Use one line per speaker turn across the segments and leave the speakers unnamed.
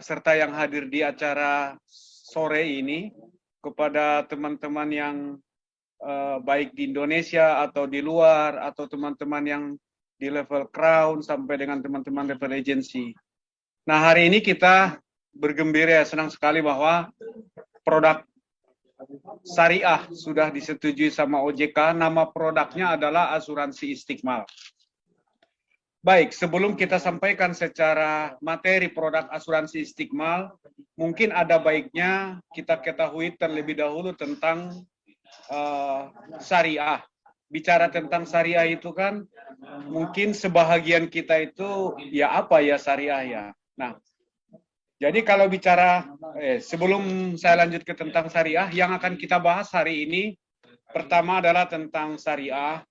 peserta yang hadir di acara sore ini, kepada teman-teman yang baik di Indonesia atau di luar, atau teman-teman yang di level crown sampai dengan teman-teman level agency. Nah, hari ini kita bergembira, senang sekali bahwa produk syariah sudah disetujui sama OJK. Nama produknya adalah Asuransi Istiqmal. Baik, sebelum kita sampaikan secara materi produk asuransi Istiqmal, mungkin ada baiknya kita ketahui terlebih dahulu tentang syariah. Bicara tentang syariah itu kan, mungkin sebahagian kita itu, ya apa ya syariah ya. Nah, jadi kalau bicara, sebelum saya lanjut ke tentang syariah, yang akan kita bahas hari ini, pertama adalah tentang syariah,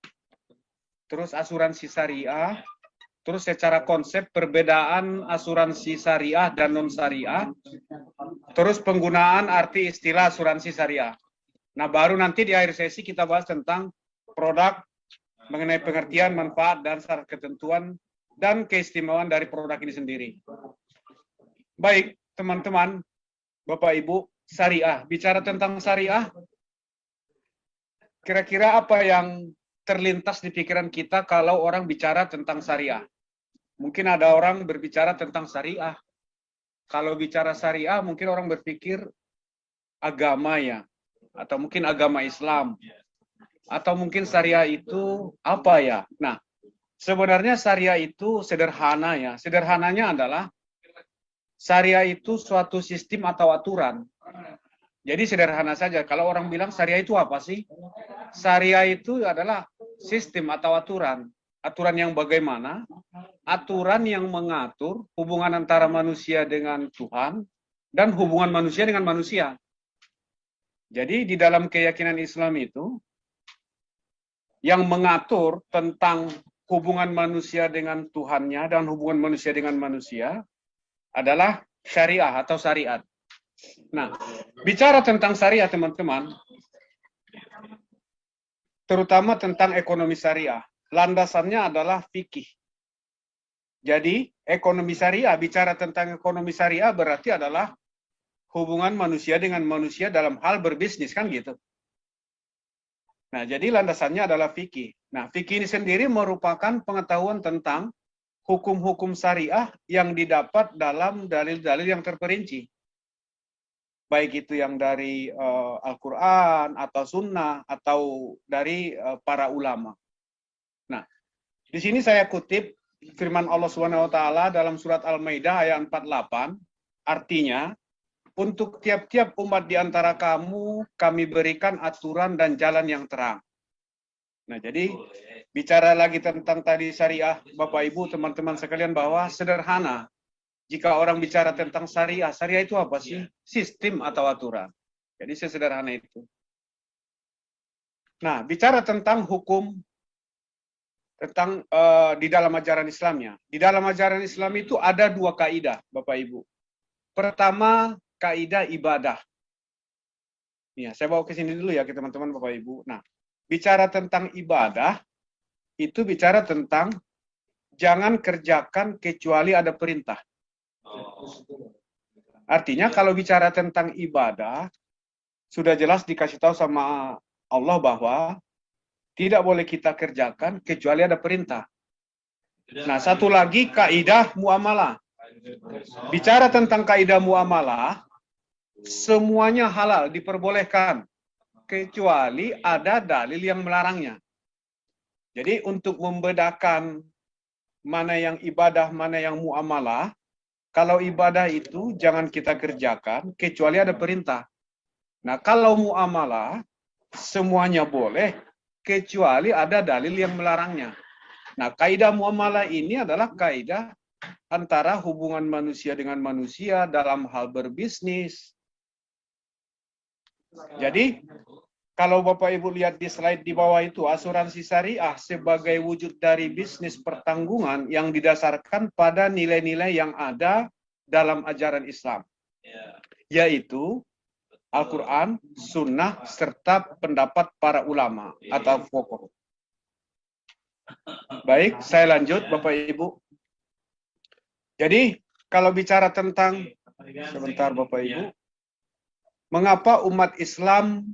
terus asuransi syariah, terus secara konsep perbedaan asuransi syariah dan non-syariah, terus penggunaan arti istilah asuransi syariah. Nah, baru nanti di akhir sesi kita bahas tentang produk, mengenai pengertian, manfaat, dan syarat ketentuan, dan keistimewaan dari produk ini sendiri. Baik, teman-teman, Bapak Ibu, syariah. Bicara tentang syariah, kira-kira apa yang terlintas di pikiran kita kalau orang bicara tentang syariah? Mungkin ada orang berbicara tentang syariah. Kalau bicara syariah, mungkin orang berpikir agama ya, atau mungkin agama Islam, atau mungkin syariah itu apa ya? Nah, sebenarnya syariah itu sederhana ya. Sederhananya adalah syariah itu suatu sistem atau aturan. Jadi sederhana saja. Kalau orang bilang syariah itu apa sih? Syariah itu adalah sistem atau aturan. Aturan yang bagaimana? Aturan yang mengatur hubungan antara manusia dengan Tuhan dan hubungan manusia dengan manusia. Jadi di dalam keyakinan Islam itu, yang mengatur tentang hubungan manusia dengan Tuhannya dan hubungan manusia dengan manusia adalah syariah atau syariat. Nah, bicara tentang syariah teman-teman, terutama tentang ekonomi syariah, landasannya adalah fikih. Jadi, ekonomi syariah, bicara tentang ekonomi syariah berarti adalah hubungan manusia dengan manusia dalam hal berbisnis, kan gitu. Nah, jadi landasannya adalah fikih. Nah, fikih ini sendiri merupakan pengetahuan tentang hukum-hukum syariah yang didapat dalam dalil-dalil yang terperinci. Baik itu yang dari Al-Quran, atau Sunnah, atau dari para ulama. Nah, di sini saya kutip firman Allah SWT dalam surat Al-Maidah ayat 48, artinya, untuk tiap-tiap umat di antara kamu, kami berikan aturan dan jalan yang terang. Nah, jadi bicara lagi tentang tadi syariah, Bapak Ibu, teman-teman sekalian, bahwa sederhana. Jika orang bicara tentang syariah, syariah itu apa sih? Sistem atau aturan. Jadi sesederhana itu. Nah, bicara tentang hukum, tentang di dalam ajaran Islamnya. Di dalam ajaran Islam itu ada dua kaidah, Bapak Ibu. Pertama, kaidah ibadah. Ya, saya bawa ke sini dulu ya, ke teman-teman Bapak Ibu. Nah, bicara tentang ibadah, itu bicara tentang jangan kerjakan kecuali ada perintah. Artinya kalau bicara tentang ibadah, sudah jelas dikasih tahu sama Allah bahwa tidak boleh kita kerjakan kecuali ada perintah. Nah, satu lagi kaidah muamalah. Bicara tentang kaidah muamalah, semuanya halal, diperbolehkan, kecuali ada dalil yang melarangnya. Jadi untuk membedakan mana yang ibadah, mana yang muamalah, kalau ibadah itu jangan kita kerjakan, kecuali ada perintah. Nah, kalau muamalah, semuanya boleh, kecuali ada dalil yang melarangnya. Nah, kaidah muamalah ini adalah kaidah antara hubungan manusia dengan manusia dalam hal berbisnis. Jadi, kalau Bapak Ibu lihat di slide di bawah itu, asuransi syariah sebagai wujud dari bisnis pertanggungan yang didasarkan pada nilai-nilai yang ada dalam ajaran Islam. Yaitu Al-Quran, Sunnah, serta pendapat para ulama atau fuqaha. Baik, saya lanjut Bapak Ibu. Jadi, kalau bicara tentang Sebentar Bapak Ibu. Mengapa umat Islam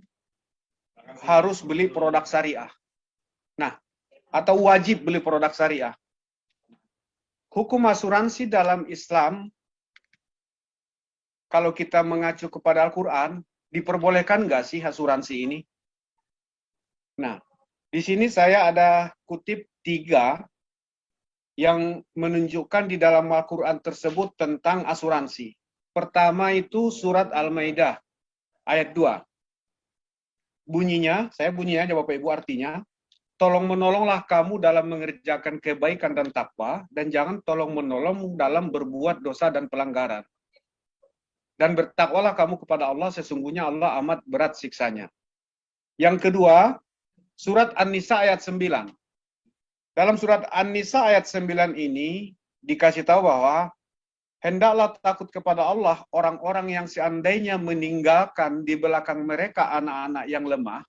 harus beli produk syariah? Nah, atau wajib beli produk syariah. Hukum asuransi dalam Islam, kalau kita mengacu kepada Al-Quran, diperbolehkan nggak sih asuransi ini? Nah, di sini saya ada kutip 3 yang menunjukkan di dalam Al-Quran tersebut tentang asuransi. Pertama itu surat Al-Maidah, ayat 2. Bunyinya, saya bunyinya aja Bapak Ibu, artinya, tolong menolonglah kamu dalam mengerjakan kebaikan dan takwa, dan jangan tolong menolong dalam berbuat dosa dan pelanggaran. Dan bertakwalah kamu kepada Allah, sesungguhnya Allah amat berat siksanya. Yang kedua, surat An-Nisa ayat 9. Dalam surat An-Nisa ayat 9 ini dikasih tahu bahwa hendaklah takut kepada Allah orang-orang yang seandainya meninggalkan di belakang mereka anak-anak yang lemah,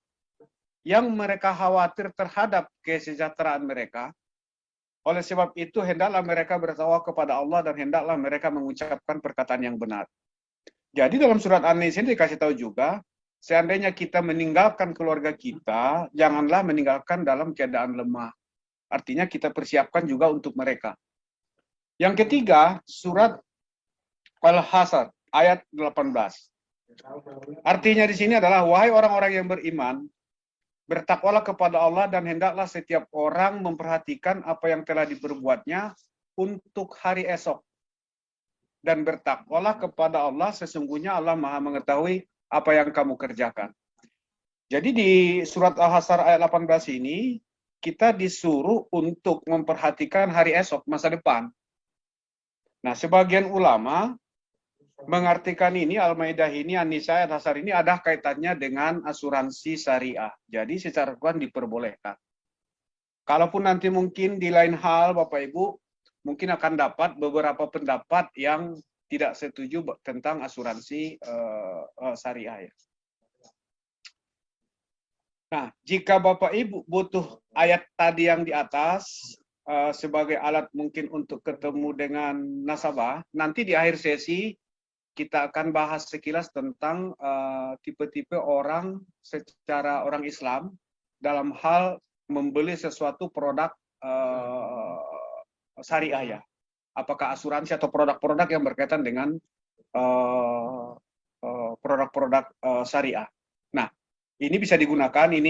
yang mereka khawatir terhadap kesejahteraan mereka. Oleh sebab itu hendaklah mereka bertakwa kepada Allah dan hendaklah mereka mengucapkan perkataan yang benar. Jadi dalam surat An-Nisa ini dikasih tahu juga, seandainya kita meninggalkan keluarga kita, janganlah meninggalkan dalam keadaan lemah. Artinya kita persiapkan juga untuk mereka. Yang ketiga, surat Al-Hasr ayat 18. Artinya di sini adalah, wahai orang-orang yang beriman, bertakwalah kepada Allah dan hendaklah setiap orang memperhatikan apa yang telah diperbuatnya untuk hari esok. Dan bertakwalah kepada Allah, sesungguhnya Allah Maha mengetahui apa yang kamu kerjakan. Jadi di surat Al-Hasr ayat 18 ini, kita disuruh untuk memperhatikan hari esok, masa depan. Nah, sebagian ulama mengartikan ini, Al-Maidah ini, An-Nisa, Al-Hasr ini ada kaitannya dengan asuransi syariah. Jadi secara Quran diperbolehkan. Kalaupun nanti mungkin di lain hal, Bapak Ibu, mungkin akan dapat beberapa pendapat yang tidak setuju tentang asuransi syariah. Ya. Nah, jika Bapak Ibu butuh ayat tadi yang di atas sebagai alat mungkin untuk ketemu dengan nasabah, nanti di akhir sesi kita akan bahas sekilas tentang tipe-tipe orang secara orang Islam dalam hal membeli sesuatu produk syariah ya. Apakah asuransi atau produk-produk yang berkaitan dengan produk-produk syariah. Nah, ini bisa digunakan, ini